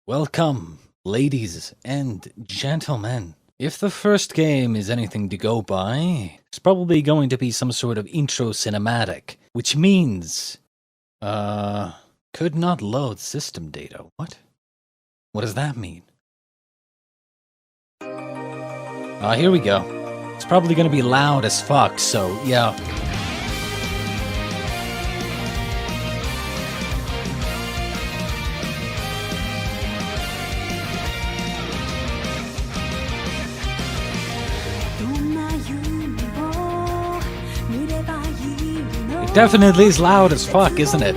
Welcome, ladies and gentlemen. If the first game is anything to go by, it's probably going to be some sort of intro cinematic, which means, could not load system data. What? What does that mean? Here we go. It's probably gonna be loud as fuck, so yeah. It definitely is loud as fuck, isn't it?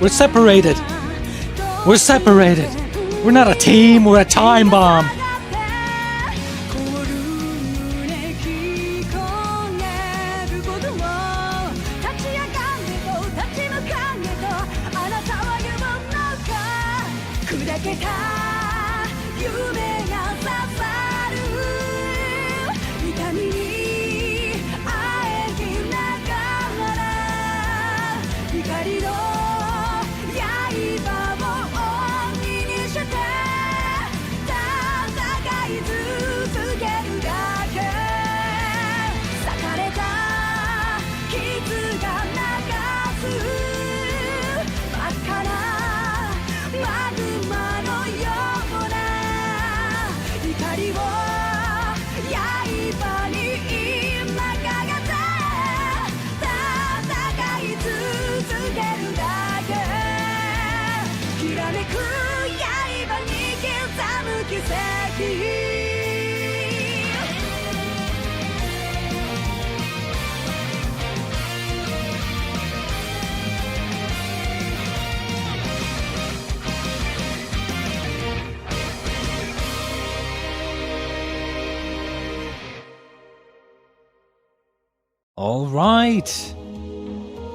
We're separated. We're separated. We're not a team, we're a time bomb.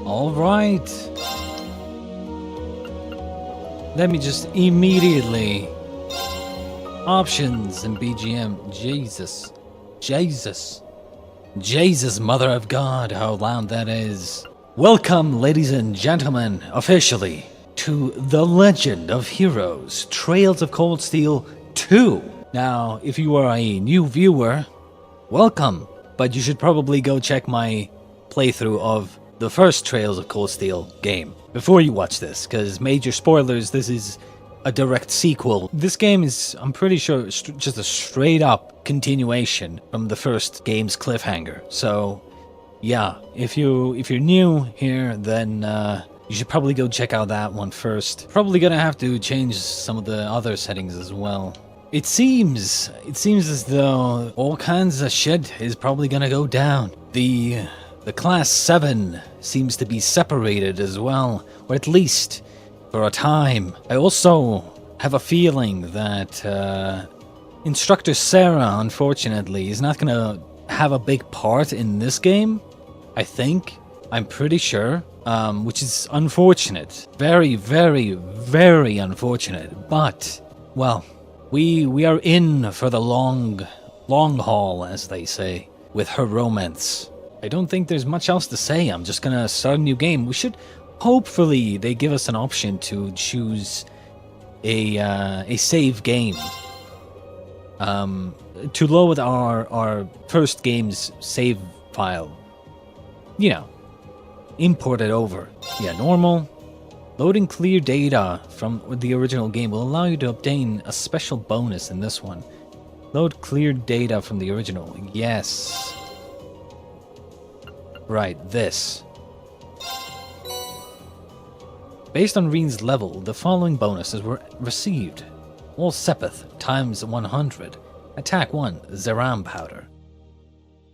All right. Let me just immediately options and BGM. Jesus, mother of God, how loud that is. Welcome, ladies and gentlemen, officially to The Legend of Heroes: Trails of Cold Steel 2. Now, if you are a new viewer, welcome. But you should probably go check my playthrough of the first Trails of Cold Steel game before you watch this, because major spoilers, this is a direct sequel. This game is, I'm pretty sure, just a straight up continuation from the first game's cliffhanger. So, yeah, if you're new here, then you should probably go check out that one first. Probably gonna have to change some of the other settings as well. It seems as though all kinds of shit is probably gonna go down. The Class VII seems to be separated as well, or at least for a time. I also have a feeling that Instructor Sarah, unfortunately, is not gonna have a big part in this game. I'm pretty sure, which is unfortunate. Very, very, very unfortunate. But, well, we are in for the long haul, as they say, with her romance. I don't think there's much else to say. I'm just gonna start a new game. We should, hopefully, they give us an option to choose a save game. To load our first game's save file. You know, import it over. Yeah, normal. Loading clear data from the original game will allow you to obtain a special bonus in this one. Load clear data from the original. Yes. Right, this. Based on Rean's level, the following bonuses were received. All Sepith times 100. Attack 1, Zeram powder.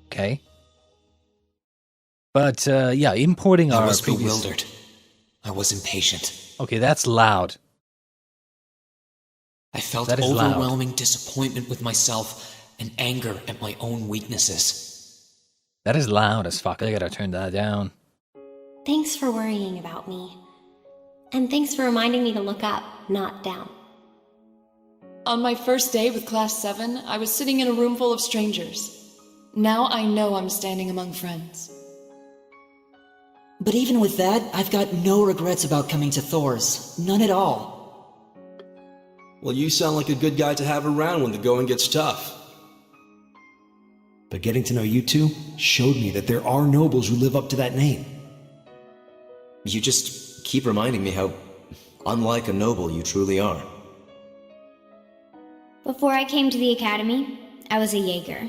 Okay. But, yeah, importing our previous... I was bewildered. I was impatient. Okay, that's loud. I felt overwhelming disappointment with myself and anger at my own weaknesses. That is loud as fuck. I gotta turn that down. Thanks for worrying about me. And thanks for reminding me to look up, not down. On my first day with Class VII, I was sitting in a room full of strangers. Now I know I'm standing among friends. But even with that, I've got no regrets about coming to Thor's. None at all. Well, you sound like a good guy to have around when the going gets tough. But getting to know you two showed me that there are nobles who live up to that name. You just keep reminding me how unlike a noble you truly are. Before I came to the academy, I was a Jaeger.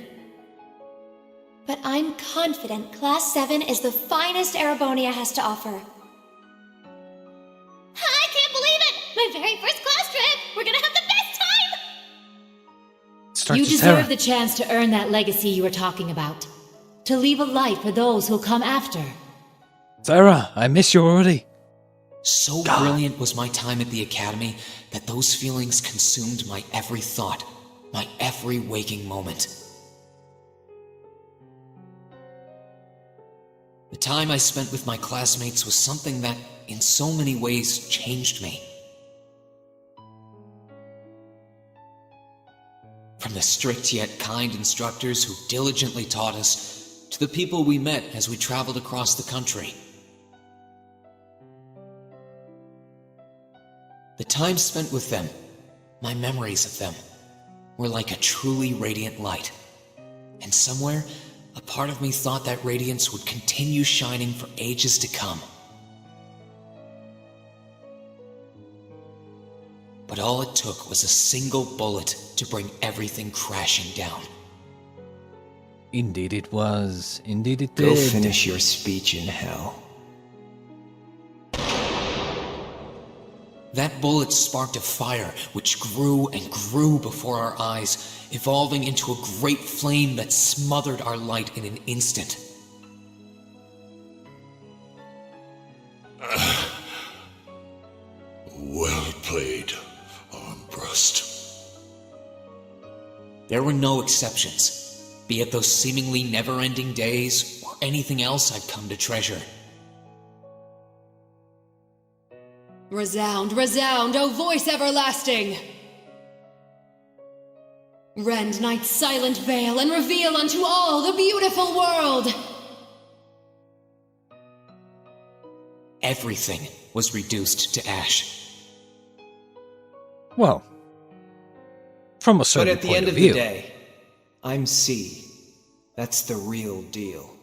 But I'm confident Class 7 is the finest Erebonia has to offer. I can't believe it! My very first class trip! We're gonna have the best time! You deserve the chance to earn that legacy you were talking about. To leave a light for those who'll come after. Sarah, I miss you already. So brilliant was my time at the academy that those feelings consumed my every thought, my every waking moment. The time I spent with my classmates was something that, in so many ways, changed me. From the strict yet kind instructors who diligently taught us, to the people we met as we traveled across the country. The time spent with them, my memories of them, were like a truly radiant light. And somewhere, a part of me thought that radiance would continue shining for ages to come. But all it took was a single bullet to bring everything crashing down. Indeed it was. Indeed it did. Go finish your speech in hell. That bullet sparked a fire which grew and grew before our eyes, evolving into a great flame that smothered our light in an instant. Well played, Armbrust. There were no exceptions, be it those seemingly never-ending days or anything else I'd come to treasure. Resound, resound, O voice everlasting! Rend night's silent veil and reveal unto all the beautiful world! Everything was reduced to ash. Well, from a But certain at the point end of of view. the day, I'm C. That's the real deal.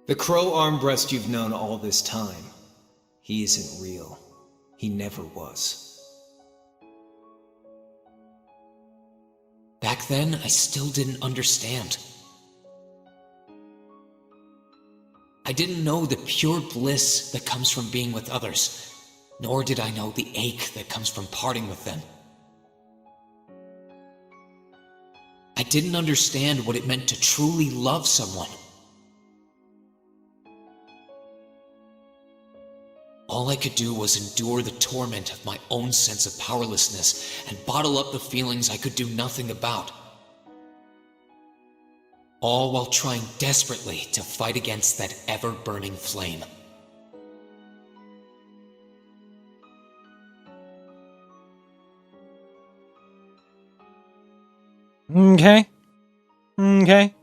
The Crow Armbrust you've known all this time, he isn't real. He never was. Back then, I still didn't understand. I didn't know the pure bliss that comes from being with others, nor did I know the ache that comes from parting with them. I didn't understand what it meant to truly love someone. All I could do was endure the torment of my own sense of powerlessness and bottle up the feelings I could do nothing about. All while trying desperately to fight against that ever-burning flame. Okay. Okay.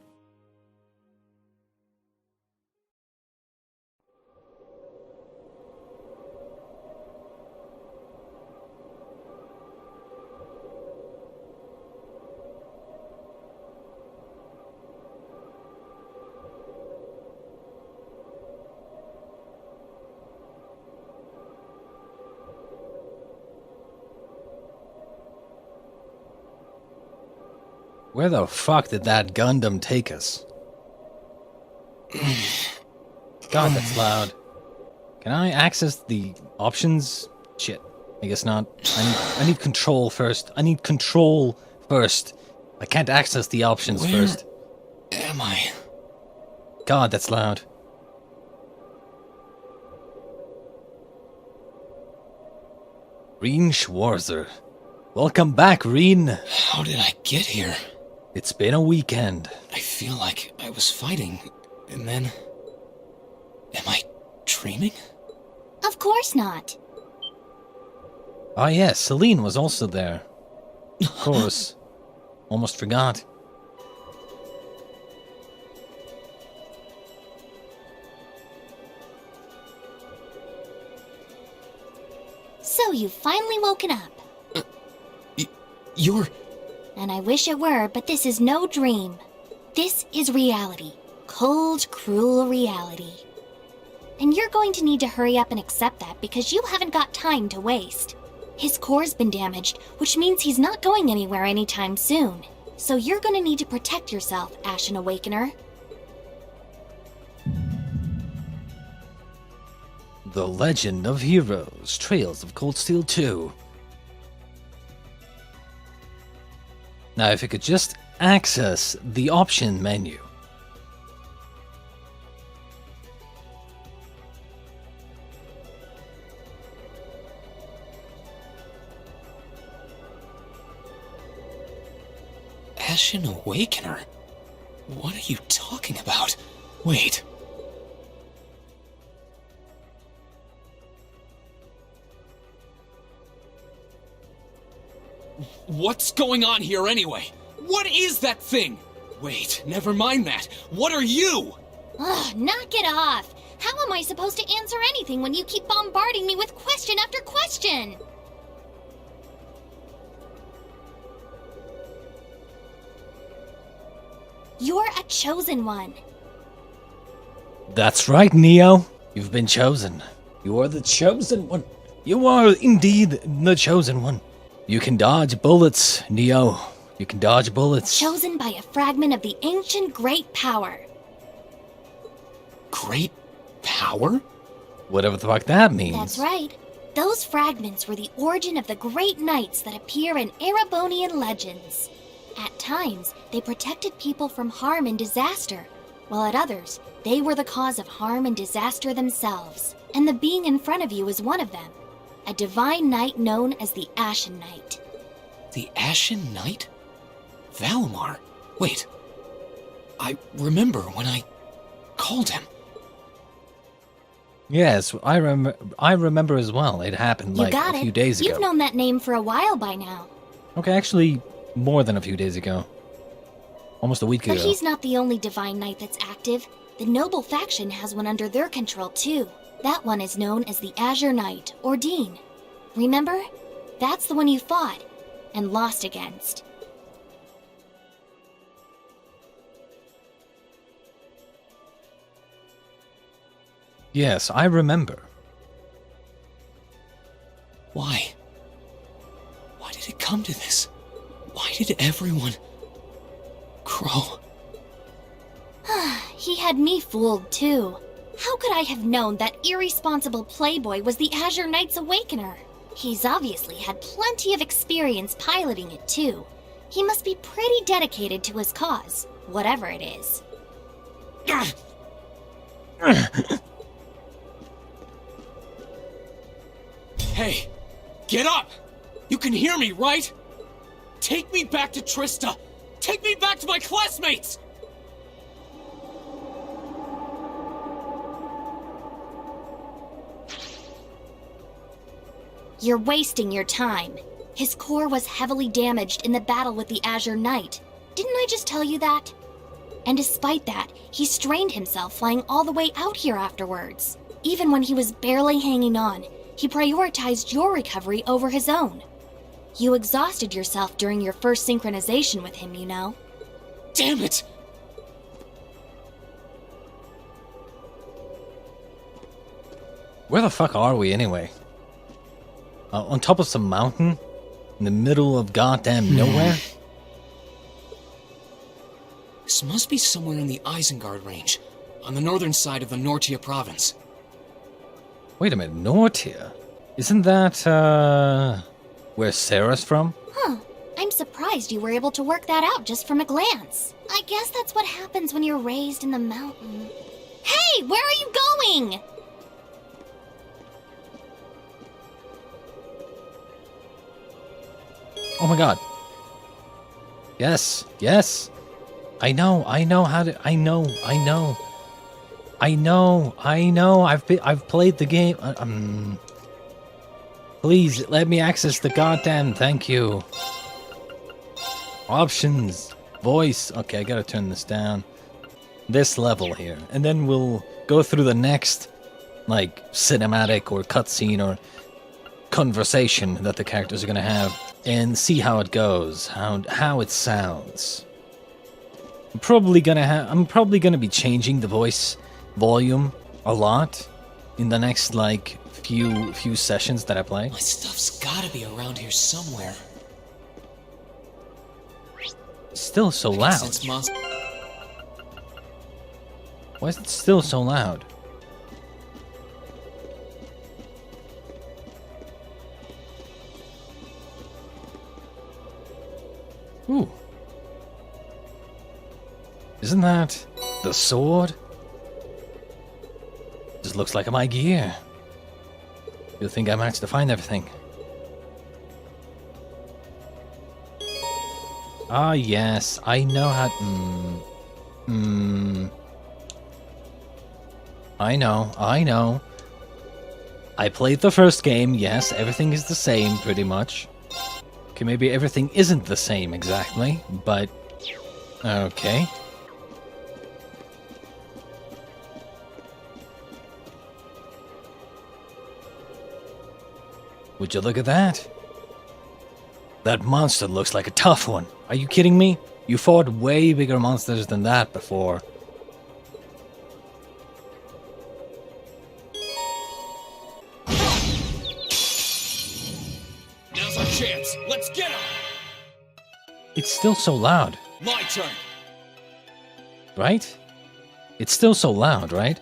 Where the fuck did that Gundam take us? God, that's loud. Can I access the options? Shit. I guess not. I need control first. I need control first. I can't access the options first. Am I? God, that's loud. Rean Schwarzer. Welcome back, Rean. How did I get here? It's been a weekend. I feel like I was fighting, and then... Am I dreaming? Of course not. Oh yes, Celine was also there. Of course. Almost forgot. So you've finally woken up. You're... And I wish it were, but this is no dream. This is reality. Cold, cruel reality. And you're going to need to hurry up and accept that because you haven't got time to waste. His core's been damaged, which means he's not going anywhere anytime soon. So you're going to need to protect yourself, Ashen Awakener. The Legend of Heroes, Trails of Cold Steel 2. Now, if you could just access the option menu. Ashen Awakener? What are you talking about? Wait. What's going on here anyway? What is that thing? Wait, never mind that. What are you? Ugh, knock it off! How am I supposed to answer anything when you keep bombarding me with question after question? You're a chosen one. That's right, Neo. You've been chosen. You are the chosen one. You are indeed the chosen one. You can dodge bullets, Neo. You can dodge bullets. Chosen by a fragment of the ancient great power. Great power? Whatever the fuck that means. That's right. Those fragments were the origin of the great knights that appear in Erebonian legends. At times, they protected people from harm and disaster, while at others, they were the cause of harm and disaster themselves. And the being in front of you is one of them. A divine knight known as the Ashen Knight. The Ashen Knight? Valimar? Wait. I remember when I called him. Yes, I remember as well. It happened like a few days ago. You've known that name for a while by now. Okay, actually, more than a few days ago. Almost a week ago. But he's not the only divine knight that's active. The noble faction has one under their control too. That one is known as the Azure Knight, or Dean. Remember? That's the one you fought and lost against. Yes, I remember. Why? Why did it come to this? Why did everyone... Crow? He had me fooled too. How could I have known that irresponsible playboy was the Azure Knight's Awakener? He's obviously had plenty of experience piloting it too. He must be pretty dedicated to his cause, whatever it is. Hey, get up! You can hear me, right? Take me back to Trista! Take me back to my classmates! You're wasting your time. His core was heavily damaged in the battle with the Azure Knight. Didn't I just tell you that? And despite that, he strained himself flying all the way out here afterwards. Even when he was barely hanging on, he prioritized your recovery over his own. You exhausted yourself during your first synchronization with him, you know. Damn it! Where the fuck are we anyway? On top of some mountain? In the middle of goddamn nowhere? This must be somewhere in the Isengard range, on the northern side of the Nortia province. Wait a minute, Nortia? Isn't that, where Sarah's from? Huh. I'm surprised you were able to work that out just from a glance. I guess that's what happens when you're raised in the mountain. Hey, where are you going? Oh my god. Yes, yes. I know how to... I know. I know. I've played the game. Please let me access the goddamn. Thank you. Options, voice. Okay, I gotta turn this down. This level here, and then we'll go through the next, like, cinematic or cutscene or conversation that the characters are gonna have, and see how it goes, how it sounds. I'm probably gonna be changing the voice volume a lot in the next like few sessions that I play. My stuff's gotta be around here somewhere. It's still so loud. Why is it still so loud? Ooh. Isn't that the sword? Just looks like my gear. You'll think I managed to find everything. Ah, yes, I know how. I know. I played the first game, yes, everything is the same, pretty much. Okay, maybe everything isn't the same exactly, but... okay. Would you look at that? That monster looks like a tough one. Are you kidding me? You fought way bigger monsters than that before. Now's our chance. Let's get him. It's still so loud. My turn. Right? It's still so loud, right?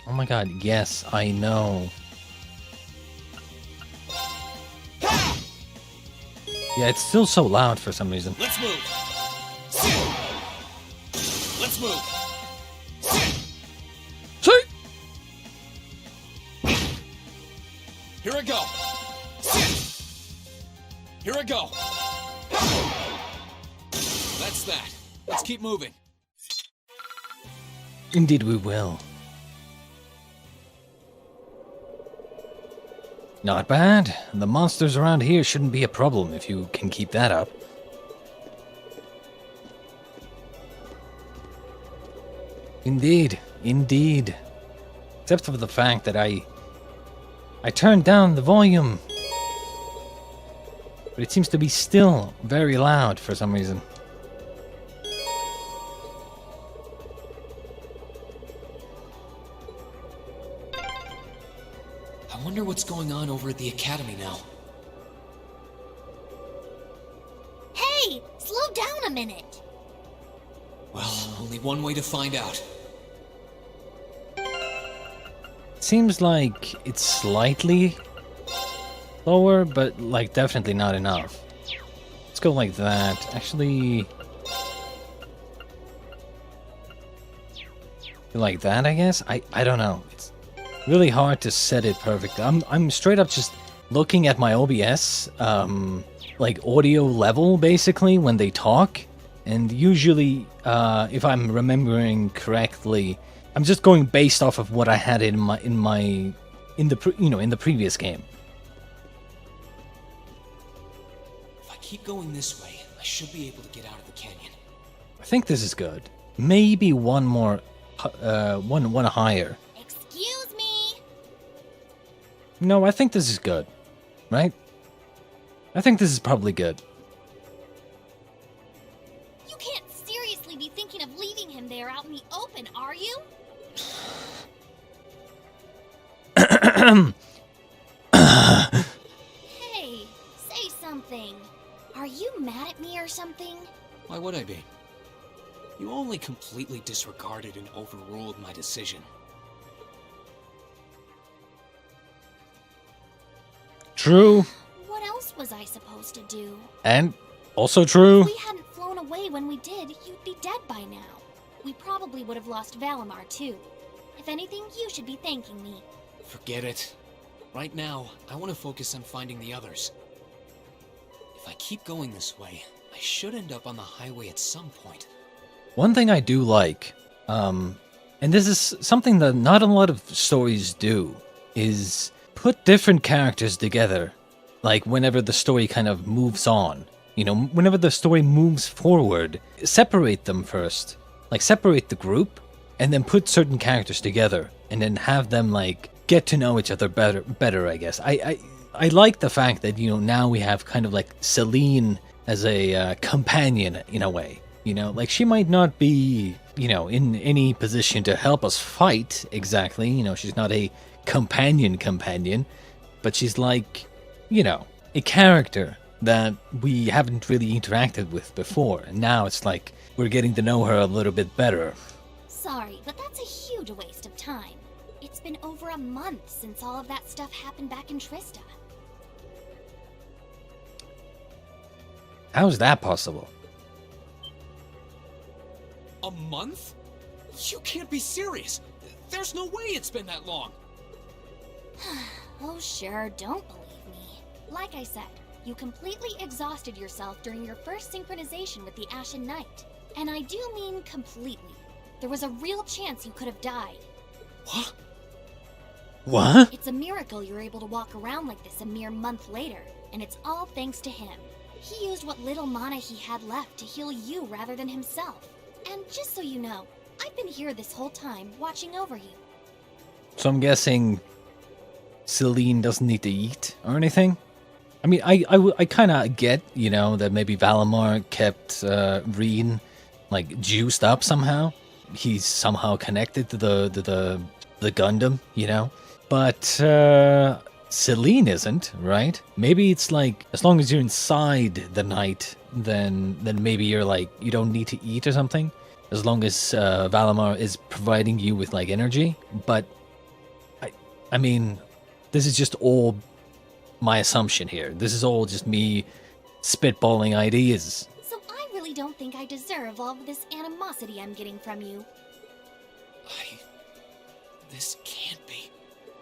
Oh my god, yes, I know. Yeah, it's still so loud for some reason. Let's move. Let's move. See? Here I go. Here I go. That's that. Let's keep moving. Indeed we will. Not bad. The monsters around here shouldn't be a problem if you can keep that up. Indeed. Except for the fact that I turned down the volume. But it seems to be still very loud for some reason. I wonder what's going on over at the academy now. Hey, slow down a minute. Well, only one way to find out. Seems like it's slightly lower, but like definitely not enough. Let's go like that. Actually, like that, I guess. I don't know. It's really hard to set it perfect. I'm straight up just looking at my OBS, like audio level basically when they talk, and usually, if I'm remembering correctly, I'm just going based off of what I had in the previous game. If I keep going this way, I should be able to get out of the canyon. I think this is good. Maybe one more, one higher. Excuse me. No, I think this is good, right? I think this is probably good. You can't seriously be thinking of leaving him there out in the open, are you? Hey, say something. Are you mad at me or something? Why would I be? You only completely disregarded and overruled my decision. True. What else was I supposed to do? And also true. If we hadn't flown away when we did, you'd be dead by now. We probably would have lost Valimar too. If anything, you should be thanking me. Forget it. Right now, I want to focus on finding the others. If I keep going this way, I should end up on the highway at some point. One thing I do like, and this is something that not a lot of stories do, is put different characters together. Like, whenever the story kind of moves on, you know, whenever the story moves forward, separate them first. Like, separate the group, and then put certain characters together, and then have them, like, get to know each other better, I guess. I like the fact that, you know, now we have kind of like Celine as a companion in a way. You know, like, she might not be, you know, in any position to help us fight exactly. You know, she's not a companion, but she's like, you know, a character that we haven't really interacted with before. And now it's like we're getting to know her a little bit better. Sorry, but that's a huge waste of time. It's been over a month since all of that stuff happened back in Trista. How is that possible? A month? You can't be serious. There's no way it's been that long. Oh sure, don't believe me. Like I said, you completely exhausted yourself during your first synchronization with the Ashen Knight. And I do mean completely. There was a real chance you could have died. What? What? It's a miracle you're able to walk around like this a mere month later, and it's all thanks to him. He used what little mana he had left to heal you rather than himself. And just so you know, I've been here this whole time, watching over you. So I'm guessing Celine doesn't need to eat or anything? I mean, I kind of get, you know, that maybe Valimar kept Rean, like, juiced up somehow. He's somehow connected to the Gundam, you know? But Celine isn't, right? Maybe it's like, as long as you're inside the night, then maybe you're like, you don't need to eat or something. As long as Valimar is providing you with, like, energy. But, I mean, this is just all my assumption here. This is all just me spitballing ideas. So I really don't think I deserve all of this animosity I'm getting from you. This can't be.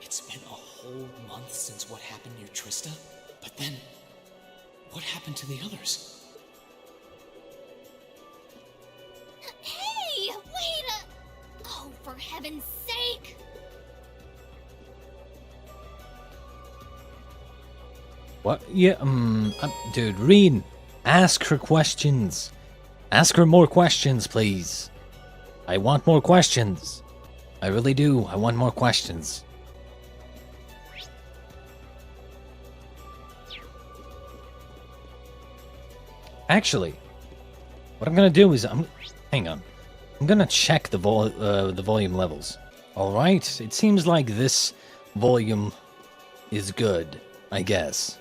It's been a whole month since what happened near Trista. But then, what happened to the others? Hey, wait a... Oh, for heaven's sake! What? Yeah, dude, Rean, ask her questions. Ask her more questions, please. I want more questions. I really do. I want more questions. Actually, what I'm gonna do is hang on. I'm gonna check the volume levels. All right. It seems like this volume is good. I guess.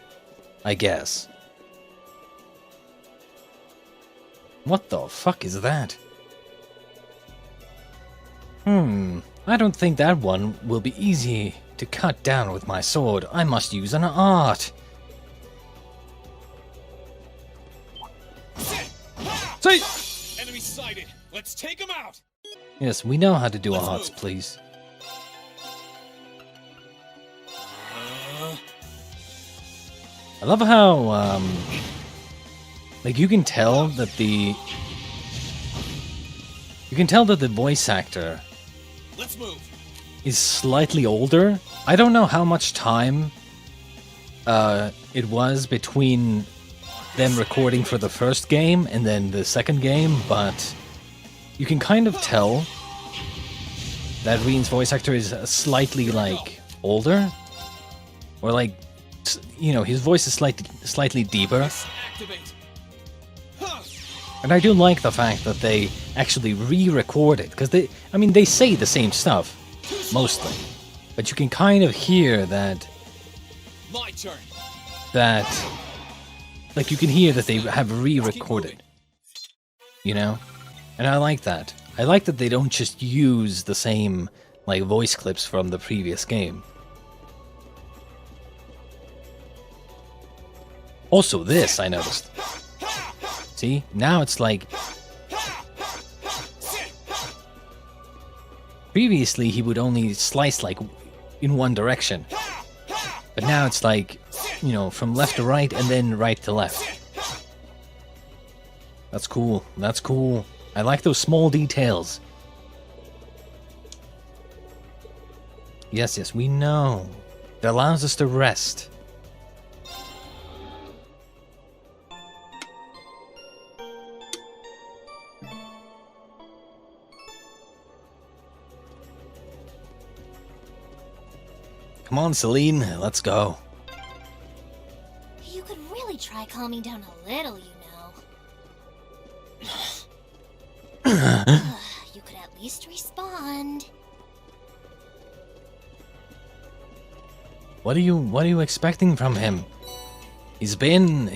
What the fuck is that? I don't think that one will be easy to cut down with my sword. I must use an art. See! Enemy sighted. Let's take him out. Yes, we know how to do arts, please. I love how, like, you can tell that the voice actor Let's move. is slightly older. I don't know how much time it was between them recording for the first game and then the second game, but you can kind of tell that Rean's voice actor is slightly, like, older, or, like, you know, his voice is slightly deeper. And I do like the fact that they actually re-record it, because they say the same stuff, mostly. But you can kind of hear that... My turn. Like, you can hear that they have re-recorded. You know? And I like that. I like that they don't just use the same, like, voice clips from the previous game. Also this, I noticed. See? Now it's like... Previously, he would only slice, like, in one direction. But now it's like, you know, from left to right and then right to left. That's cool. That's cool. I like those small details. Yes, yes, we know. It allows us to rest. Come on, Celine, let's go. You could really try calming down a little, you know. You could at least respond. What are you expecting from him? He's been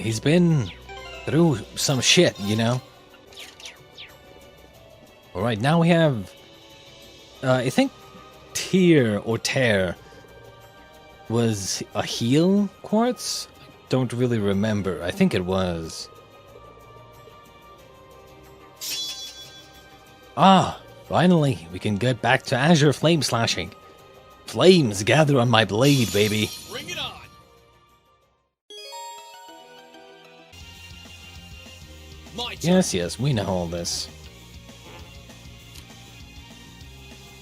through some shit, you know? Alright, now we have I think Tear or Tear was a heal quartz? Don't really remember. I think it was. Ah, finally, we can get back to Azure flame slashing. Flames gather on my blade, baby. Bring it on. My turn. Yes, yes, we know all this.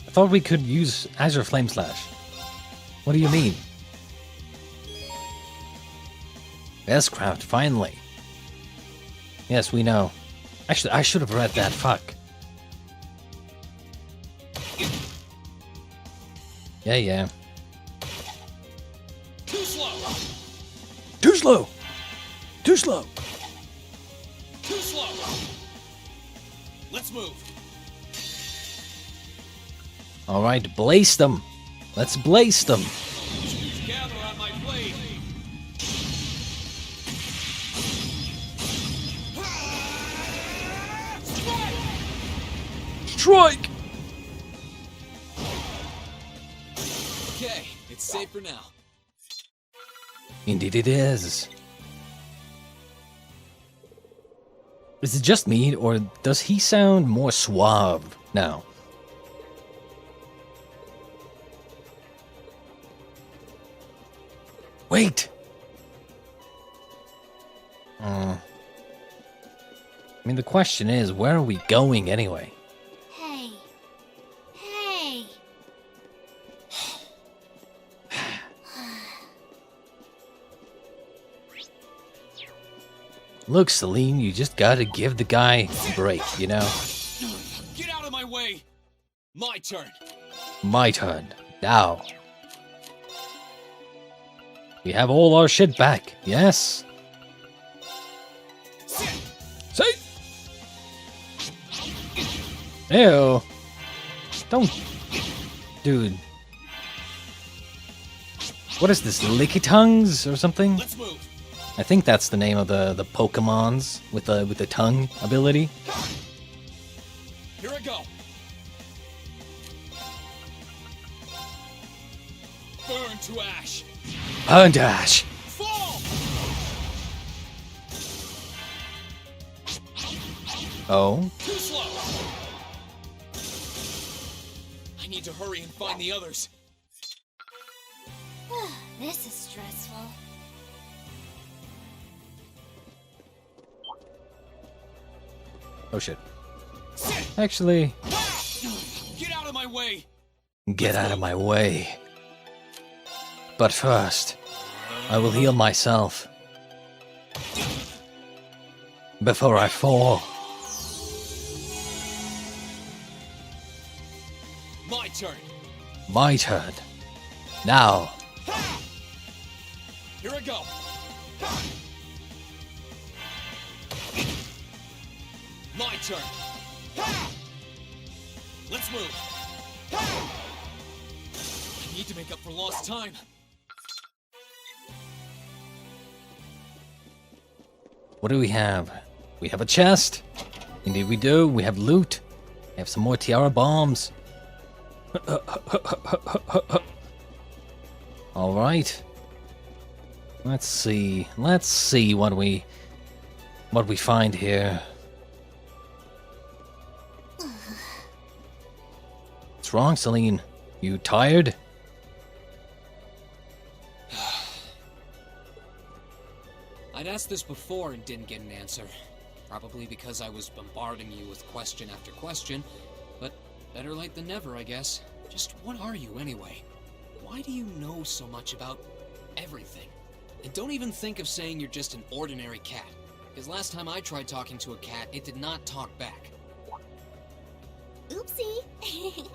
I thought we could use Azure Flame Slash. What do you mean? S-Craft, finally. Yes, we know. Actually, I should have read that, fuck. Yeah, yeah. Too slow. Too slow! Too slow! Too slow. Let's move. Alright, blaze them. Let's blaze them. Choose gather on my blade. Strike! Okay, it's safe for now. Indeed it is. Is it just me, or does he sound more suave now? Wait! I mean, the question is, where are we going anyway? Hey. Hey. Look, Celine, you just gotta give the guy a break, you know? Get out of my way. My turn. My turn. Now. We have all our shit back, yes? See? Ew. Don't... Dude. What is this, Licky Tongues or something? Let's move. I think that's the name of the Pokemons with the tongue ability. Here I go. Burn to ash. Burn to ash. Fall. Oh? Too slow. I need to hurry and find the others. This is stressful. Oh shit. Actually... Get out of my way. Get out of my way. But first, I will heal myself. Before I fall. My turn. My turn. Now. Here I go. My turn. Let's move. I need to make up for lost time. What do we have? We have a chest. Indeed we do. We have loot. We have some more tiara bombs. Alright. Let's see. Let's see what we find here. What's wrong, Celine? You tired? I'd asked this before and didn't get an answer. Probably because I was bombarding you with question after question, but better late than never, I guess. Just what are you anyway? Why do you know so much about everything? And don't even think of saying you're just an ordinary cat, because last time I tried talking to a cat, it did not talk back. Oopsie.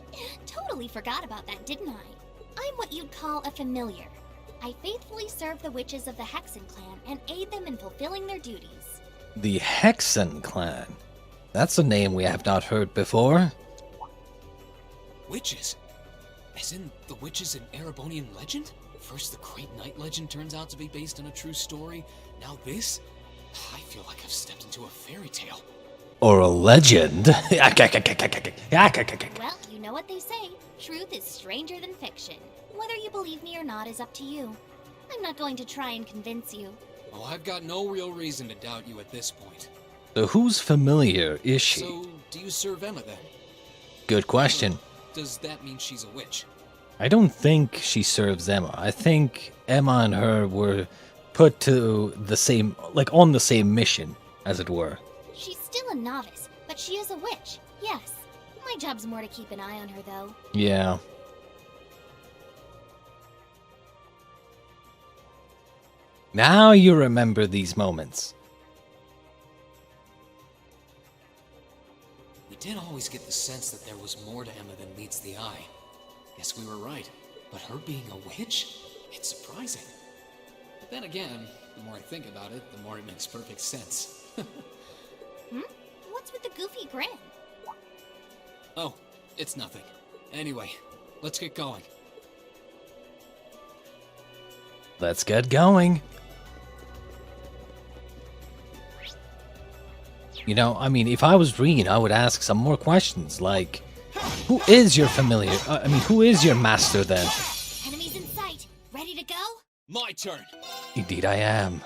Totally forgot about that, didn't I? I'm what you'd call a familiar. I faithfully serve the witches of the Hexen clan and aid them in fulfilling their duties. The Hexen clan. That's a name we have not heard before. Witches? As in the witches in Erebonian legend? First the Great Night legend turns out to be based on a true story, now this? I feel like I've stepped into a fairy tale. Or a legend. Well, you know what they say. Truth is stranger than fiction. Whether you believe me or not is up to you. I'm not going to try and convince you. Oh, I've got no real reason to doubt you at this point. So whose familiar is she? So, do you serve Emma then? Good question. Does that mean she's a witch? I don't think she serves Emma. I think Emma and her were put to the same, like on the same mission, as it were. She's still a novice, but she is a witch, yes. My job's more to keep an eye on her, though. Yeah. Now you remember these moments. We did always get the sense that there was more to Emma than meets the eye. Guess we were right. But her being a witch? It's surprising. But then again, the more I think about it, the more it makes perfect sense. What's with the goofy grin? Oh, it's nothing. Anyway, let's get going. Let's get going. You know, I mean, if I was Rean, I would ask some more questions, like, who is your familiar? Who is your master then? Enemies in sight. Ready to go? My turn. Indeed I am.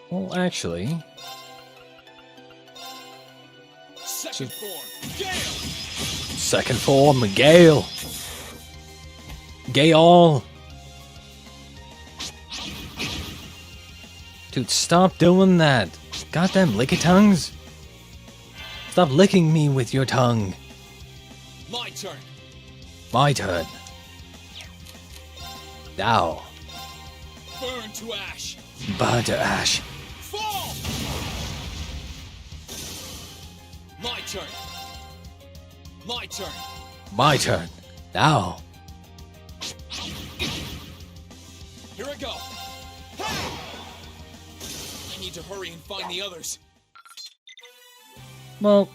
Well, actually... Second form, Gale! Second form, Gale. Gale. Dude, stop doing that. Goddamn licky tongues. Stop licking me with your tongue. My turn. My turn. Now. Burn to ash. Burn to ash. Fall! My turn. My turn. My turn. Now. Here I go. I need to hurry and find the others. Well,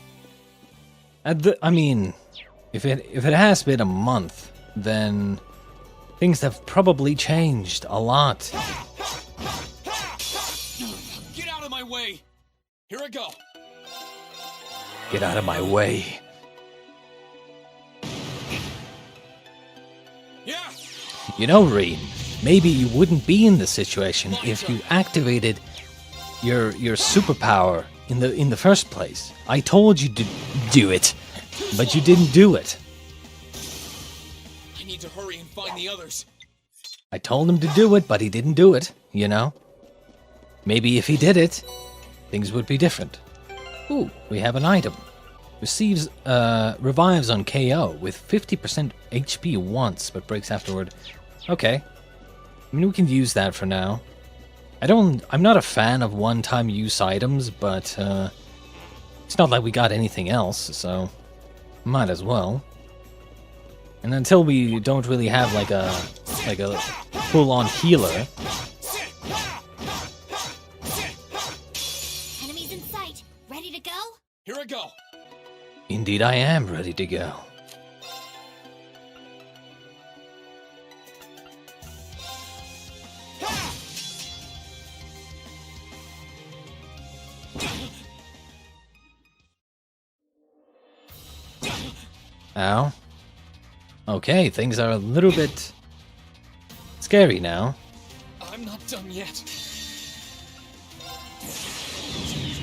if it has been a month, then things have probably changed a lot. Get out of my way. Here I go. Get out of my way. Yeah. You know, Rean, maybe you wouldn't be in this situation if you activated your superpower in the first place. I told you to do it, but you didn't do it. I need to hurry and find the others. I told him to do it, but he didn't do it, you know? Maybe if he did it, things would be different. Ooh, we have an item. Revives on KO with 50% HP once, but breaks afterward. Okay. I mean, we can use that for now. I'm not a fan of one-time use items, but it's not like we got anything else, so might as well. And until we don't really have like a full-on healer. Enemies in sight. Ready to go? Here I go. Indeed I am ready to go. Ow. Okay, things are a little bit scary now. I'm not done yet.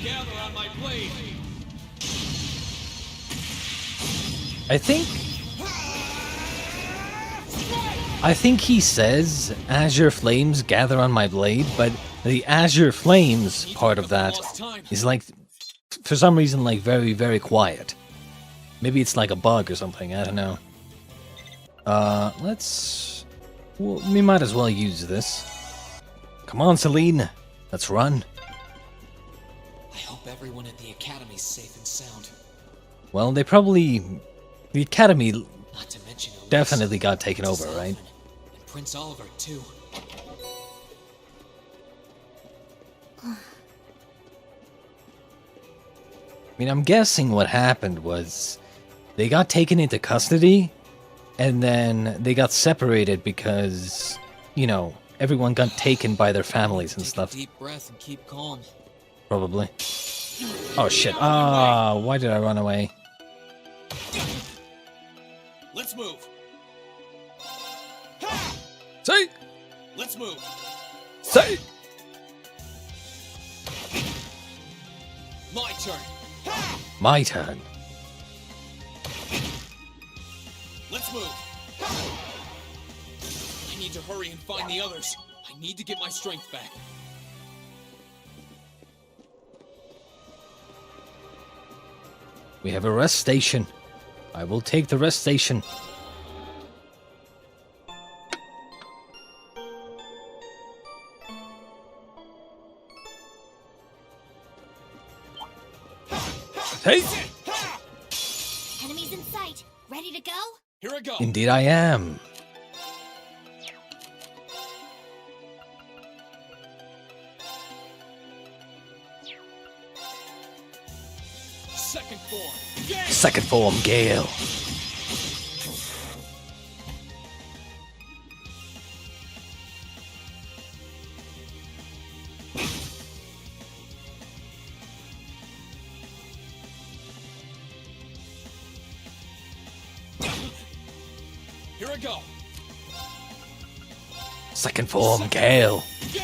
Gather on my blade. I think he says, "As your flames gather on my blade," but The Azure Flames part of that is like, for some reason, like very, very quiet. Maybe it's like a bug or something, I don't know. Well, we might as well use this. Come on, Celine, let's run. I hope everyone at the Academy's safe and sound. Well, the Academy Not to mention Elise, definitely got taken over, Princess right? Elfin, and Prince Oliver, too. I mean, I'm guessing what happened was they got taken into custody, and then they got separated because, you know, everyone got taken by their families and stuff. Take a deep breath and keep calm. Probably. Oh shit. Ah, why did I run away? Let's move. Say! Let's move. Say! My turn. My turn. Let's move. I need to hurry and find the others. I need to get my strength back. We have a rest station. I will take the rest station. Hey! Enemies in sight. Ready to go? Here I go. Indeed I am. Second form. Gale! Second form, Gale. Here I go. Second form, Gale. Gale!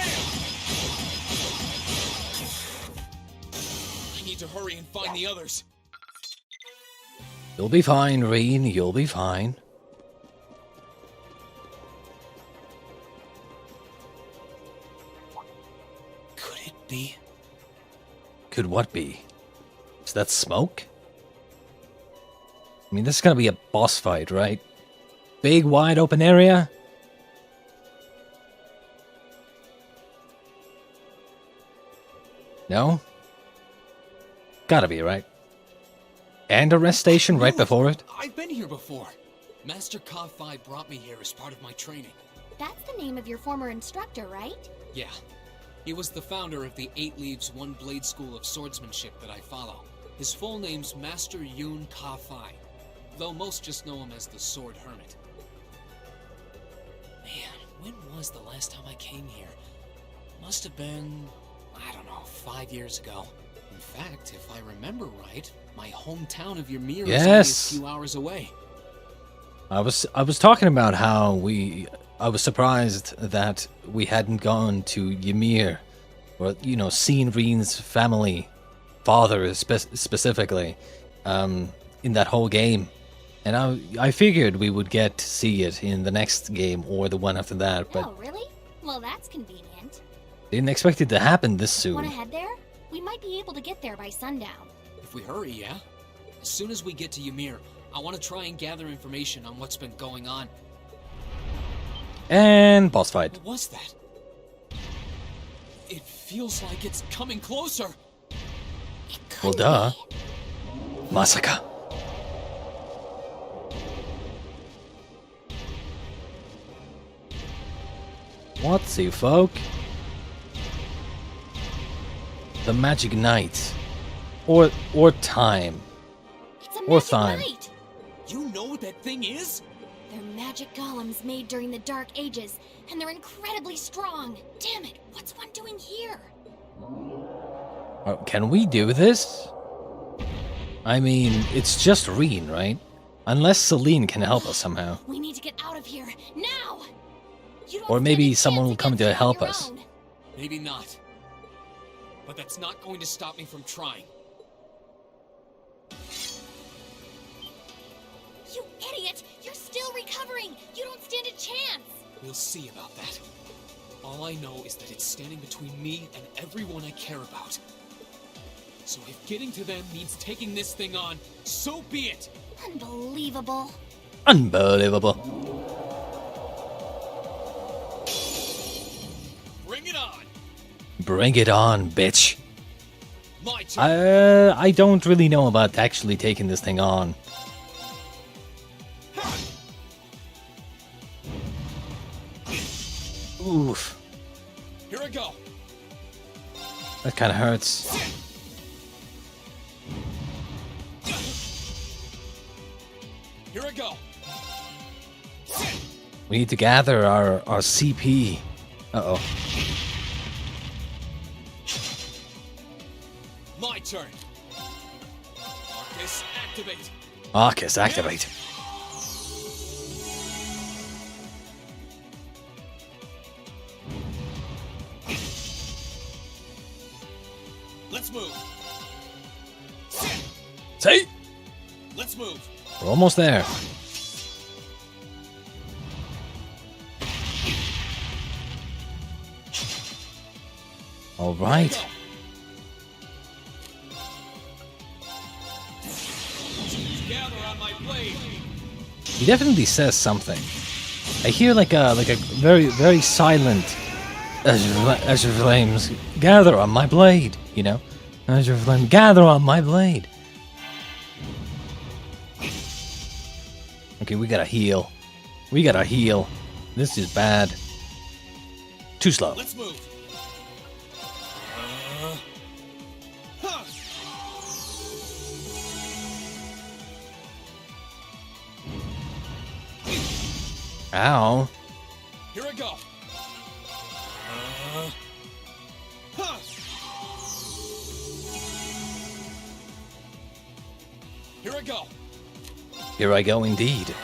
I need to hurry and find the others. You'll be fine, Rean. You'll be fine. Could it be? Could what be? Is that smoke? I mean, this is gonna be a boss fight, right? Big, wide open area? No? Gotta be, right? And a rest station right before it? I've been here before. Master Ka-Fi brought me here as part of my training. That's the name of your former instructor, right? Yeah. He was the founder of the 8 Leaves, 1 Blade School of Swordsmanship that I follow. His full name's Master Yun Ka-Fi, though most just know him as the Sword Hermit. Man, when was the last time I came here? Must have been, I don't know, 5 years ago. In fact, if I remember right, my hometown of Ymir is only a few hours away. I was talking about how I was surprised that we hadn't gone to Ymir, or, you know, seen Rean's family, father specifically, in that whole game. And I figured we would get to see it in the next game or the one after that, but Oh, really? Well, that's convenient. didn't expect it to happen this soon. Want to head there? We might be able to get there by sundown. If we hurry, yeah? As soon as we get to Ymir, I want to try and gather information on what's been going on. And boss fight. What was that? It feels like it's coming closer. Well, duh. Masaka. What's he, folk? The Magic Knight. Or time. It's a Or magic time. knight. You know what that thing is? They're magic golems made during the Dark Ages, and they're incredibly strong. Damn it, what's one doing here? Can we do this? I mean, it's just Rean, right? Unless Celine can help us somehow. We need to get out of here, now! You don't Or stand maybe a someone chance will come against to it on help your us. own. Maybe not. But that's not going to stop me from trying. You idiot! You're still recovering! You don't stand a chance! We'll see about that. All I know is that it's standing between me and everyone I care about. So if getting to them means taking this thing on, so be it! Unbelievable. Unbelievable. Bring it on! Bring it on, bitch. My turn! I don't really know about actually taking this thing on. Oof. Here I go! That kind of hurts. Here I go! We need to gather our CP. Uh-oh. My turn! Arcus, activate! Arcus, activate. Let's move! See? Let's move! We're almost there. All right. Gather on my blade! He definitely says something. I hear like a very silent as your flames gather on my blade, you know? As your flame gather on my blade. Okay, we gotta heal. We gotta heal. This is bad. Too slow. Let's move! Ow. Here I go! Here I go! Here I go indeed.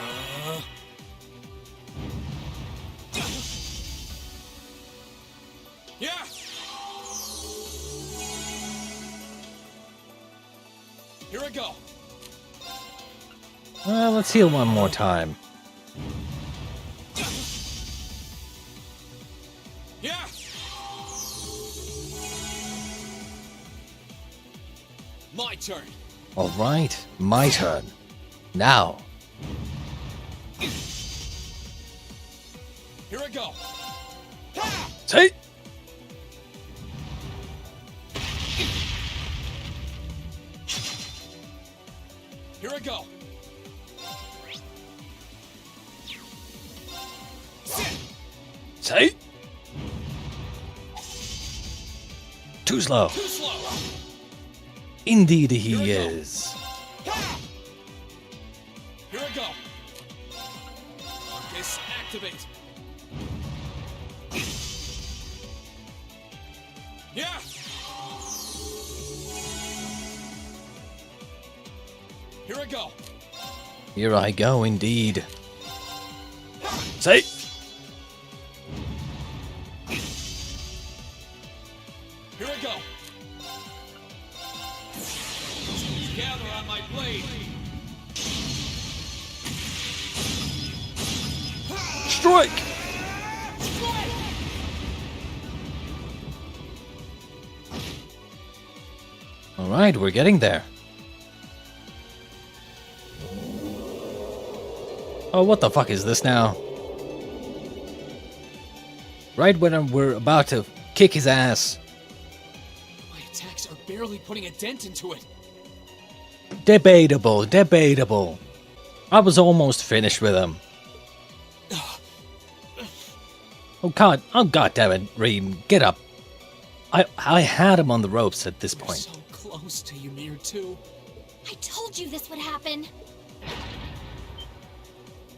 Yeah! Here I go! Well, let's heal one more time. Yeah! My turn! All right, my turn. Now. Here I go! See? Here I go! See? Too slow. Too slow! Indeed he is. Here I go! Arcus, activate! Yeah! Here I go! Here I go indeed. See? Here I go! Gather on my blade! Strike! All right, we're getting there. Oh, what the fuck is this now? Right when we're about to kick his ass. My attacks are barely putting a dent into it. Debatable, debatable. I was almost finished with him. Oh god damn it, Rean, get up. I had him on the ropes at this point. So close to Ymir too. I told you this would happen.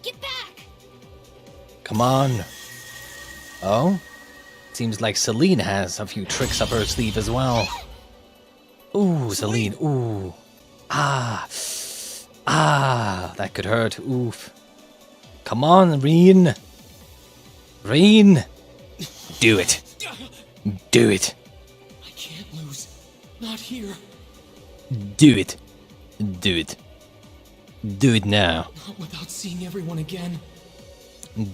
Get back! Come on. Oh? Seems like Celine has a few tricks up her sleeve as well. Ooh, Celine, ooh. Ah, that could hurt. Oof. Come on, Rean. Rean. Do it. Do it. I can't lose. Not here. Do it. Do it. Do it now. Not without seeing everyone again.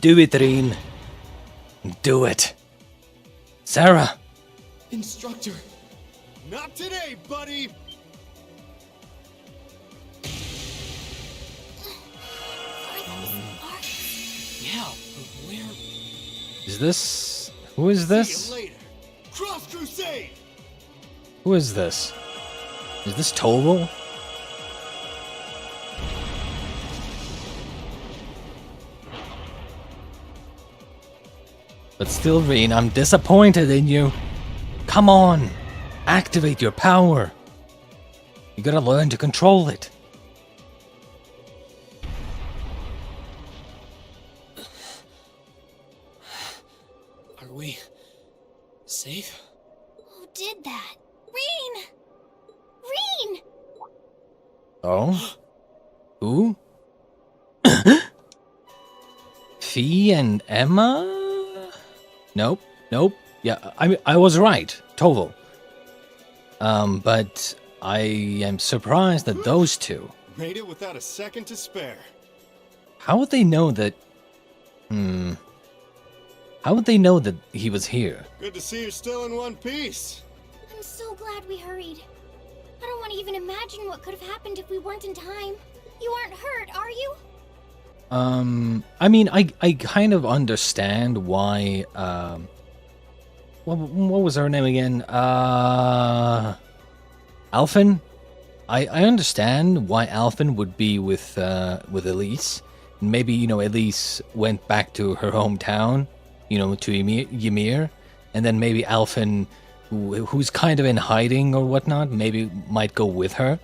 Do it, Rean. Do it. Sarah! Instructor! Not today, buddy! Yeah, but where? Is this... Who is this? See you later. Cross Crusade! Who is this? Is this Total? But still, Rean, I'm disappointed in you. Come on! Activate your power! You gotta learn to control it. Are we safe? Who did that? Rean! Rean! Oh? Who? Fee and Emma? Nope. Nope. Yeah, I was right. Total. But I am surprised that those two... Made it without a second to spare. How would they know that... How would they know that he was here? Good to see you're still in one piece. I'm so glad we hurried. I don't want to even imagine what could have happened if we weren't in time. You aren't hurt, are you? I mean, I kind of understand why, what was her name again? Alphen? I understand why Alphen would be with Elise. Maybe, you know, Elise went back to her hometown, you know, to Ymir, and then maybe Alphen, who's kind of in hiding or whatnot, maybe might go with her.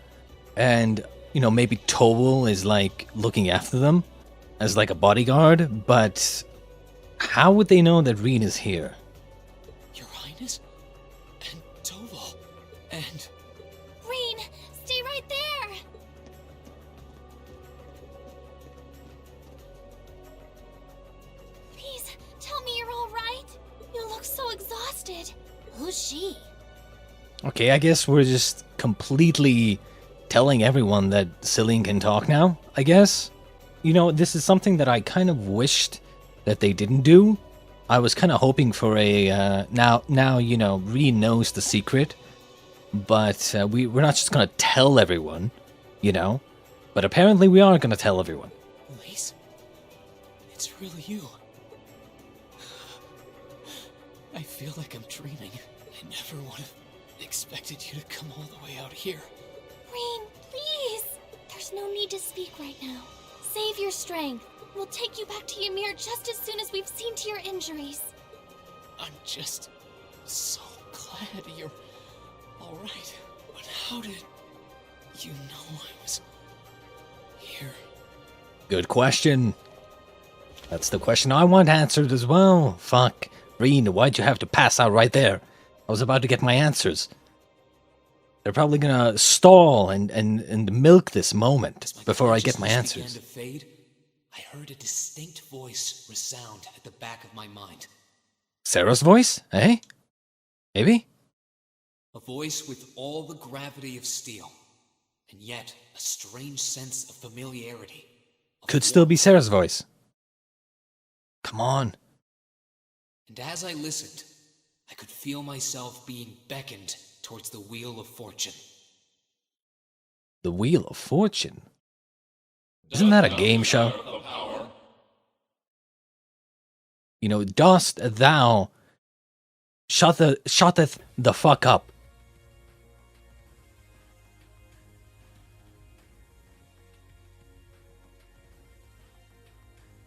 And, you know, maybe Tobel is, like, looking after them as, like, a bodyguard, but how would they know that Rean is here? Your Highness? And Toval? And... Rean, stay right there! Please, tell me you're all right. You look so exhausted. Who's she? Okay, I guess we're just completely telling everyone that Celine can talk now, I guess. You know, this is something that I kind of wished that they didn't do. I was kind of hoping for a, now, you know, Rean knows the secret, but we're not just going to tell everyone, you know, but apparently we are going to tell everyone. Elise? It's really you. I feel like I'm dreaming. I never would have expected you to come all the way out here. Rean, please! There's no need to speak right now. Save your strength. We'll take you back to Ymir just as soon as we've seen to your injuries. I'm just so glad you're all right. But how did you know I was here? Good question. That's the question I want answered as well. Fuck. Rean, why'd you have to pass out right there? I was about to get my answers. They're probably gonna stall and milk this moment before I get my answers. Began to fade, I heard a distinct voice resound at the back of my mind. Sarah's voice? Eh? Maybe? A voice with all the gravity of steel, and yet a strange sense of familiarity. Could still be Sarah's voice. Come on. And as I listened, I could feel myself being beckoned towards the Wheel of Fortune. The Wheel of Fortune? Isn't that a game show? You know, dost thou shutteth the fuck up.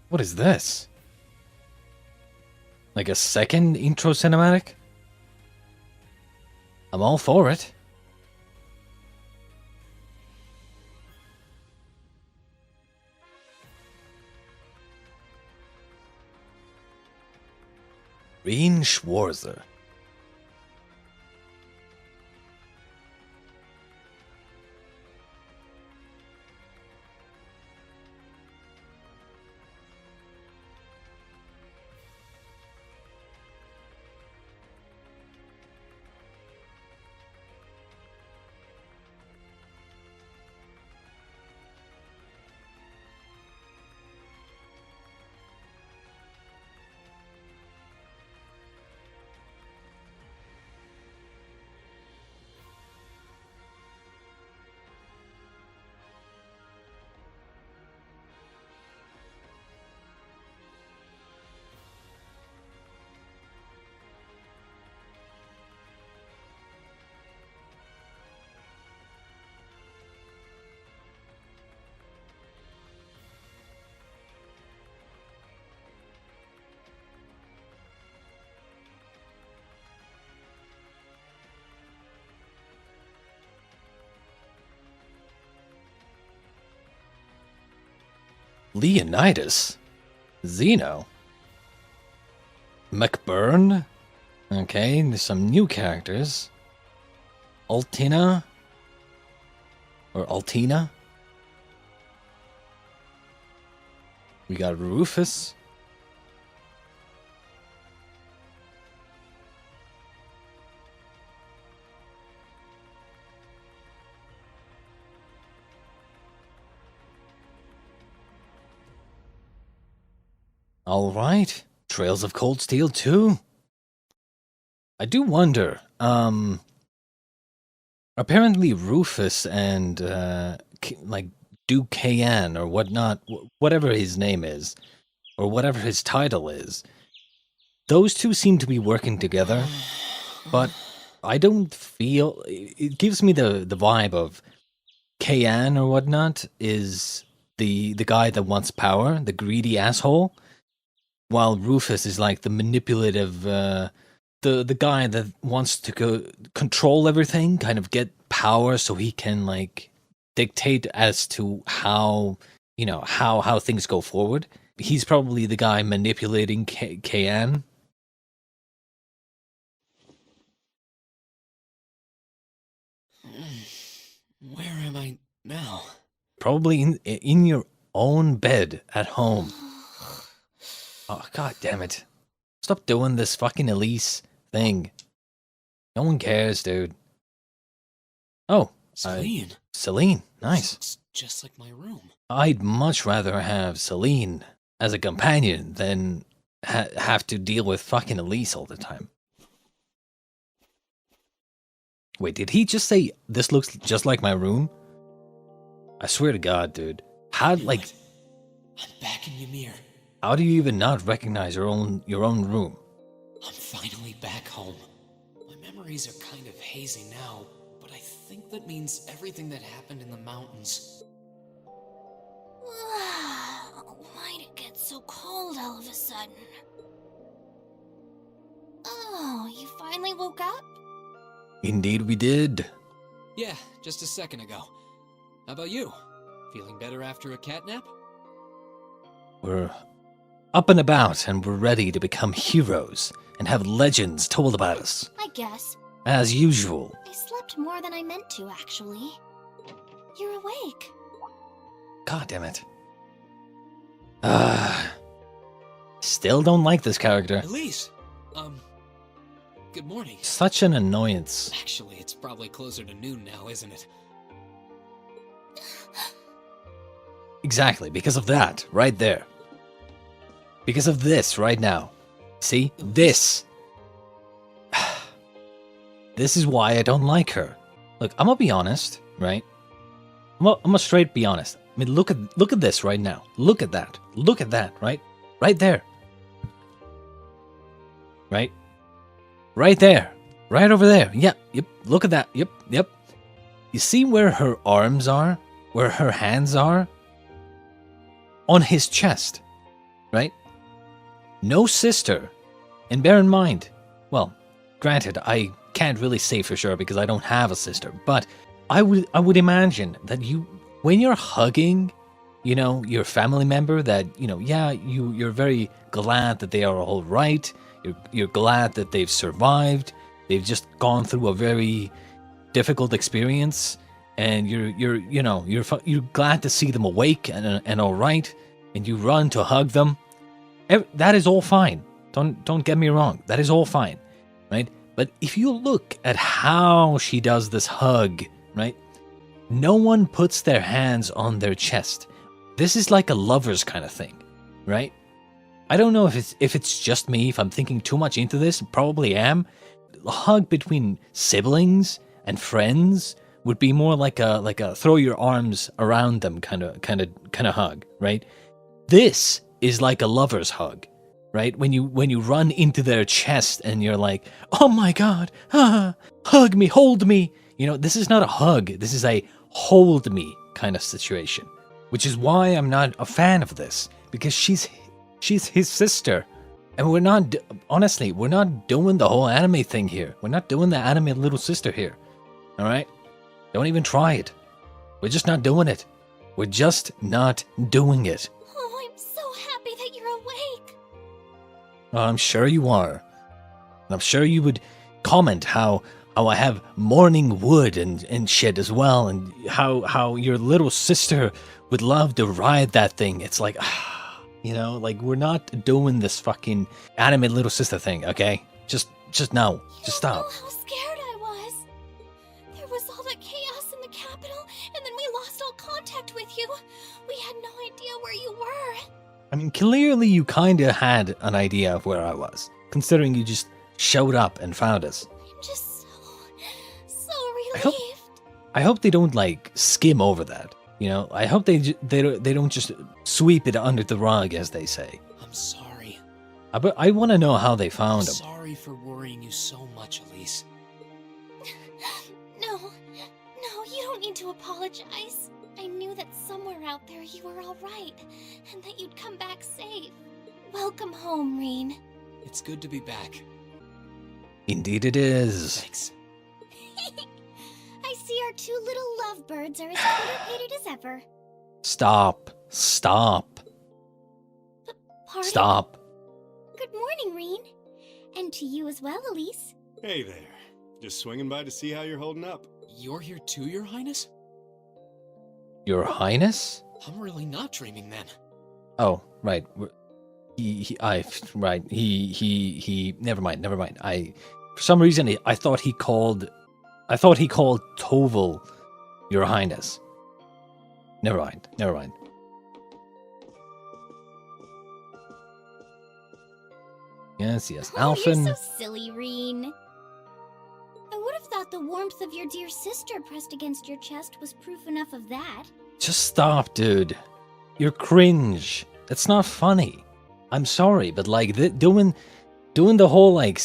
What is this? Like a second intro cinematic? I'm all for it. Rean Schwarzer. Leonidas. Zeno. McBurn. Okay, there's some new characters. Altina. Or Altina. We got Rufus. Alright. Trails of Cold Steel 2. I do wonder, apparently Rufus and, like, Duke Kayan or whatnot, whatever his name is, or whatever his title is, those two seem to be working together, but I don't feel... It gives me the vibe of Kayan or whatnot is the guy that wants power, the greedy asshole, while Rufus is like the manipulative, the guy that wants to control everything, kind of get power so he can, like, dictate as to how, you know, how things go forward. He's probably the guy manipulating Kayan. Where am I now? Probably in your own bed at home. Oh, god damn it. Stop doing this fucking Elise thing. No one cares, dude. Oh. Celine. Celine. Nice. Looks just like my room. I'd much rather have Celine as a companion than have to deal with fucking Elise all the time. Wait, did he just say, this looks just like my room? I swear to God, dude. How, like... I'm back in Ymir. How do you even not recognize your own room? I'm finally back home. My memories are kind of hazy now, but I think that means everything that happened in the mountains. Why'd it get so cold all of a sudden? Oh, you finally woke up? Indeed we did. Yeah, just a second ago. How about you? Feeling better after a cat nap? We're up and about, and we're ready to become heroes and have legends told about us. I guess. As usual. I slept more than I meant to, actually. You're awake. God damn it. Still don't like this character. Elise! Good morning. Such an annoyance. Actually, it's probably closer to noon now, isn't it? Exactly, because of that, right there. Because of this, right now. See? This. This is why I don't like her. Look, I'm gonna be honest, right? I'm gonna straight be honest. I mean, look at this right now. Look at that. Look at that, right? Right there. Right? Right there. Right over there. Yep. Look at that. Yep. You see where her arms are? Where her hands are? On his chest. Right? No sister. And bear in mind, well, granted, I can't really say for sure because I don't have a sister, but I would imagine that when you're hugging, you know, your family member that, you know, yeah, you're very glad that they are all right. You're glad that they've survived. They've just gone through a very difficult experience, and you're glad to see them awake and all right, and you run to hug them. That is all fine. Don't get me wrong. That is all fine, right? But if you look at how she does this hug, right? No one puts their hands on their chest. This is like a lover's kind of thing, right? I don't know if it's just me, if I'm thinking too much into this, probably am. A hug between siblings and friends would be more like a throw your arms around them kind of hug, right? This is like a lover's hug, right? When you run into their chest and you're like, "Oh my god, hug me, hold me." You know, this is not a hug. This is a hold me kind of situation, which is why I'm not a fan of this, because she's his sister. And we're not doing the whole anime thing here. We're not doing the anime little sister here. All right? Don't even try it. We're just not doing it. We're just not doing it. I'm sure you are. And I'm sure you would comment how I have morning wood and shit as well, and how your little sister would love to ride that thing. It's like, you know, like, we're not doing this fucking anime little sister thing, okay? Just no. Just stop. You don't know how scared I was. There was all that chaos in the capital, and then we lost all contact with you. We had no idea where you were. I mean, clearly you kinda had an idea of where I was, considering you just showed up and found us. I'm just so relieved. I hope they don't, like, skim over that. You know, I hope they don't just sweep it under the rug, as they say. I'm sorry. But I want to know how they found him. Sorry for worrying you so much, Elise. No, you don't need to apologize. I knew that somewhere out there you were all right, and that you'd come back safe. Welcome home, Rean. It's good to be back. Indeed it is. Thanks. I see our two little lovebirds are as complicated as ever. Stop. Pardon? Stop. Good morning, Rean. And to you as well, Elise. Hey there. Just swinging by to see how you're holding up. You're here too, Your Highness? Your Highness? I'm really not dreaming then. Oh, right. Never mind. For some reason, I thought he called Toval Your Highness. Never mind. Yes, Oh, Alphen. you're so silly, Rean. I would have thought the warmth of your dear sister pressed against your chest was proof enough of that. Just stop, dude. You're cringe. It's not funny. I'm sorry, but like doing the whole like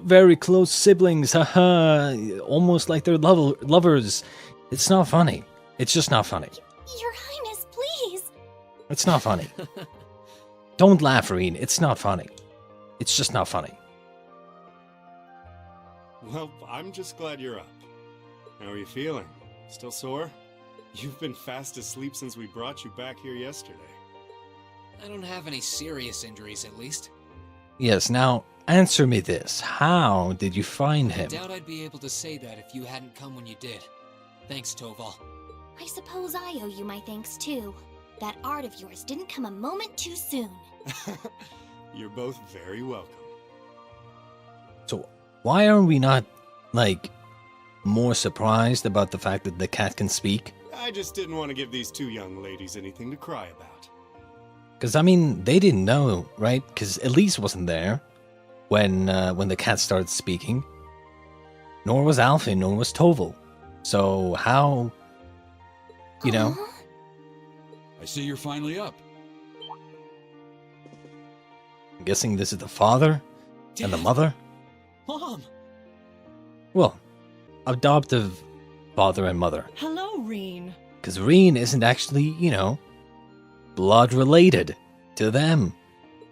very close siblings, haha, almost like they're lovers. It's not funny. It's just not funny. Your Highness, please. It's not funny. Don't laugh, Rean. It's not funny. It's just not funny. Well, I'm just glad you're up. How are you feeling? Still sore? You've been fast asleep since we brought you back here yesterday. I don't have any serious injuries, at least. Yes, now answer me this. How did you find him? I doubt I'd be able to say that if you hadn't come when you did. Thanks, Toval. I suppose I owe you my thanks, too. That art of yours didn't come a moment too soon. You're both very welcome. So, why are we not, like, more surprised about the fact that the cat can speak? I just didn't want to give these two young ladies anything to cry about. Because, I mean, they didn't know, right? Because Elise wasn't there when the cat started speaking. Nor was Alfie, nor was Toval. So, how... You know? I see you're finally up. I'm guessing this is the father and the mother? Mom! Well, adoptive father and mother. Hello, Rean. Because Rean isn't actually, you know, blood related to them.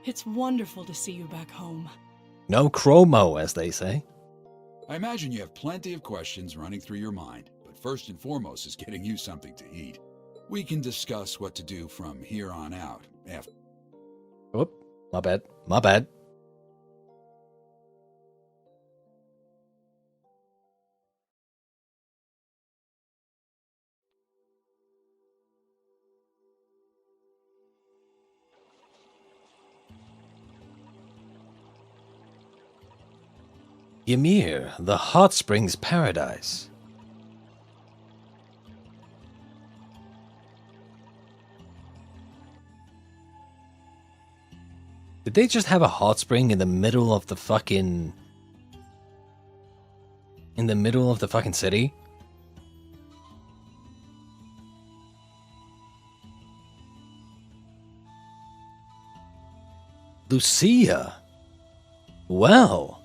It's wonderful to see you back home. No chromo, as they say. I imagine you have plenty of questions running through your mind, but first and foremost is getting you something to eat. We can discuss what to do from here on out after. Whoop, my bad. Ymir, the hot springs paradise. Did they just have a hot spring in the middle of the fucking... city? Lucia? Well...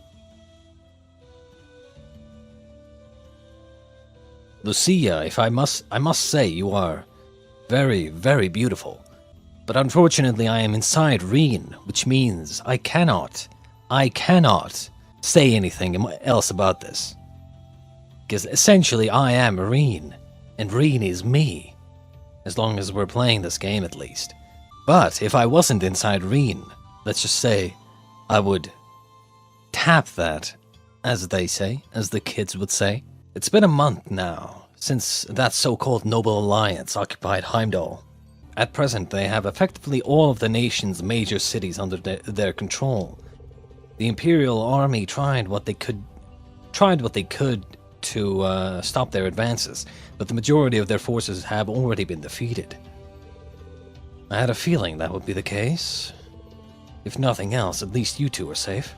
Lucia, if I must say you are very, very beautiful. But unfortunately I am inside Rean, which means I cannot say anything else about this. Because essentially I am Rean, and Rean is me. As long as we're playing this game at least. But if I wasn't inside Rean, let's just say, I would tap that, as they say, as the kids would say. It's been a month now since that so-called Noble Alliance occupied Heimdall. At present, they have effectively all of the nation's major cities under their control. The Imperial Army tried what they could to stop their advances, but the majority of their forces have already been defeated. I had a feeling that would be the case. If nothing else, at least you two are safe.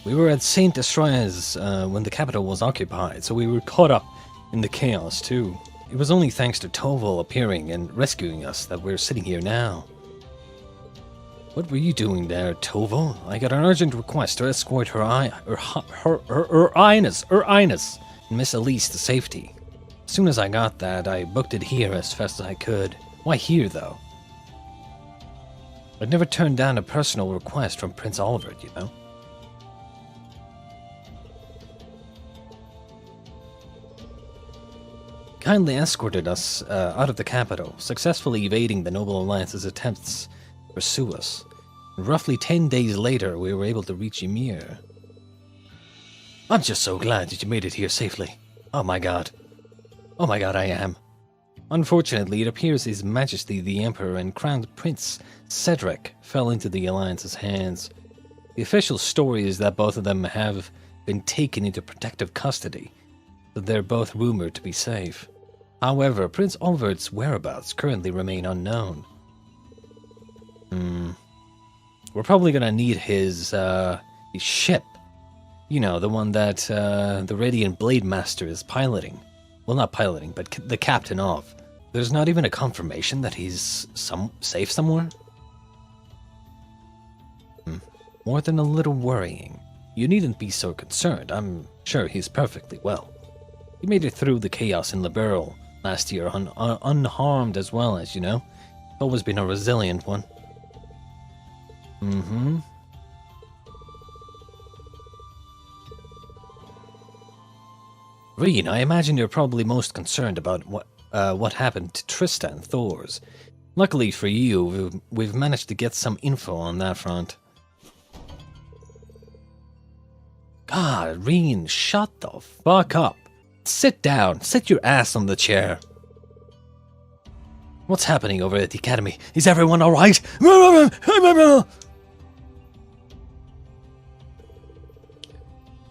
We were at St. Destroyers when the capital was occupied, so we were caught up in the chaos too. It was only thanks to Toval appearing and rescuing us that we're sitting here now. What were you doing there, Toval? I got an urgent request to escort Her Highness, and Miss Elise to safety. As soon as I got that, I booked it here as fast as I could. Why here, though? I'd never turned down a personal request from Prince Olivert, you know. Kindly escorted us out of the capital, successfully evading the Noble Alliance's attempts to pursue us. Roughly 10 days later, we were able to reach Ymir. I'm just so glad that you made it here safely. Oh my god. Oh my god, I am. Unfortunately, it appears His Majesty the Emperor and Crowned Prince Cedric fell into the Alliance's hands. The official story is that both of them have been taken into protective custody, but they're both rumored to be safe. However, Prince Olivert's whereabouts currently remain unknown. We're probably gonna need his ship. You know, the one that the Radiant Blade Master is piloting. Well, not piloting, but the captain of. There's not even a confirmation that he's safe somewhere? More than a little worrying. You needn't be so concerned. I'm sure he's perfectly well. He made it through the chaos in Liberal last year unharmed as well, as you know. Always been a resilient one. Rean, I imagine you're probably most concerned about what happened to Tristan Thors. Luckily for you, we've managed to get some info on that front. God, Rean, shut the fuck up. Sit down. Sit your ass on the chair. What's happening over at the academy? Is everyone alright?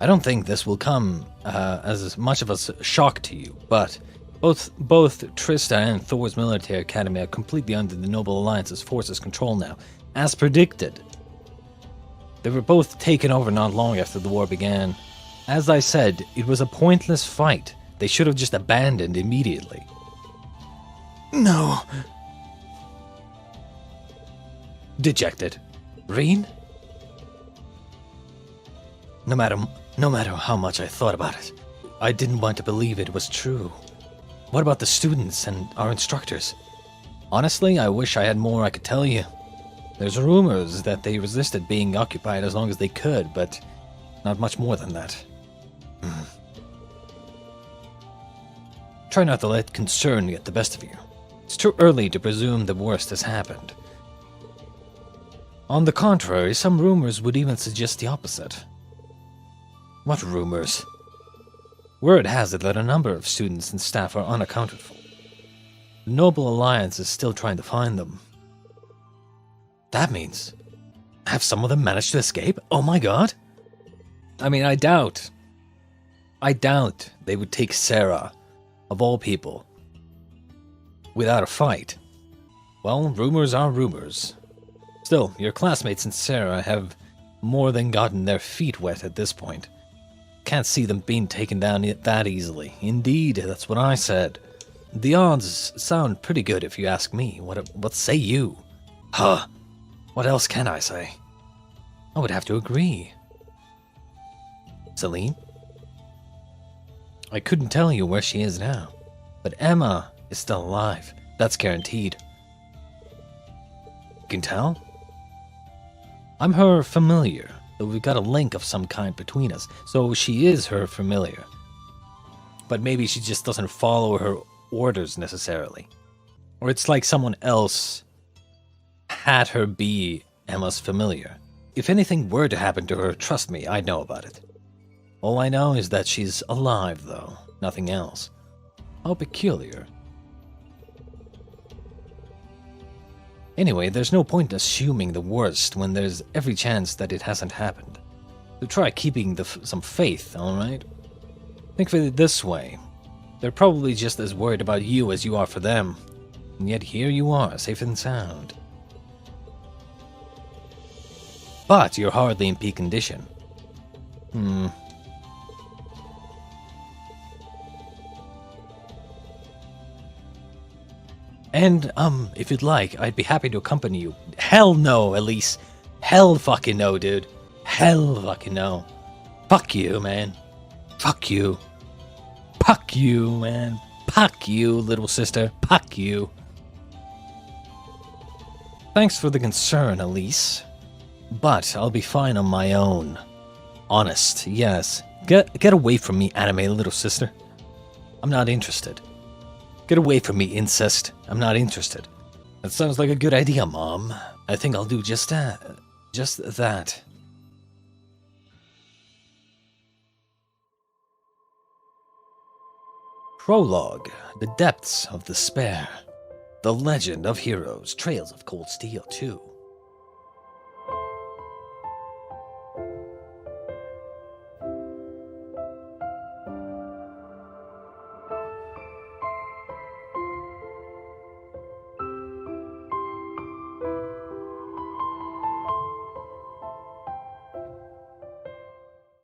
I don't think this will come as much of a shock to you, but both Tristan and Thor's military academy are completely under the Noble Alliance's forces' control now, as predicted. They were both taken over not long after the war began. As I said, it was a pointless fight. They should have just abandoned immediately. No. Dejected. Rean? No matter how much I thought about it, I didn't want to believe it was true. What about the students and our instructors? Honestly, I wish I had more I could tell you. There's rumors that they resisted being occupied as long as they could, but not much more than that. Try not to let concern get the best of you. It's too early to presume the worst has happened. On the contrary, some rumors would even suggest the opposite. What rumors? Word has it that a number of students and staff are unaccounted for. The Noble Alliance is still trying to find them. That means... have some of them managed to escape? Oh my god! I mean, I doubt they would take Sarah, of all people, without a fight. Well, rumors are rumors. Still, your classmates and Sarah have more than gotten their feet wet at this point. Can't see them being taken down that easily. Indeed, that's what I said. The odds sound pretty good if you ask me. What say you? Huh. What else can I say? I would have to agree. Celine? I couldn't tell you where she is now, but Emma is still alive. That's guaranteed. You can tell? I'm her familiar, though we've got a link of some kind between us, so she is her familiar. But maybe she just doesn't follow her orders necessarily. Or it's like someone else had her be Emma's familiar. If anything were to happen to her, trust me, I'd know about it. All I know is that she's alive, though. Nothing else. How peculiar. Anyway, there's no point assuming the worst when there's every chance that it hasn't happened. So try keeping some faith, alright? Think of it this way. They're probably just as worried about you as you are for them. And yet here you are, safe and sound. But you're hardly in peak condition. And, if you'd like, I'd be happy to accompany you. Hell no, Elise. Hell fucking no, dude. Hell fucking no. Fuck you, man. Fuck you. Fuck you, man. Fuck you, little sister. Fuck you. Thanks for the concern, Elise. But I'll be fine on my own. Honest, yes. Get away from me, anime little sister. I'm not interested. Get away from me, incest. I'm not interested. That sounds like a good idea, Mom. I think I'll do just that. Just that. Prologue. The Depths of Despair. The Legend of Heroes. Trails of Cold Steel 2.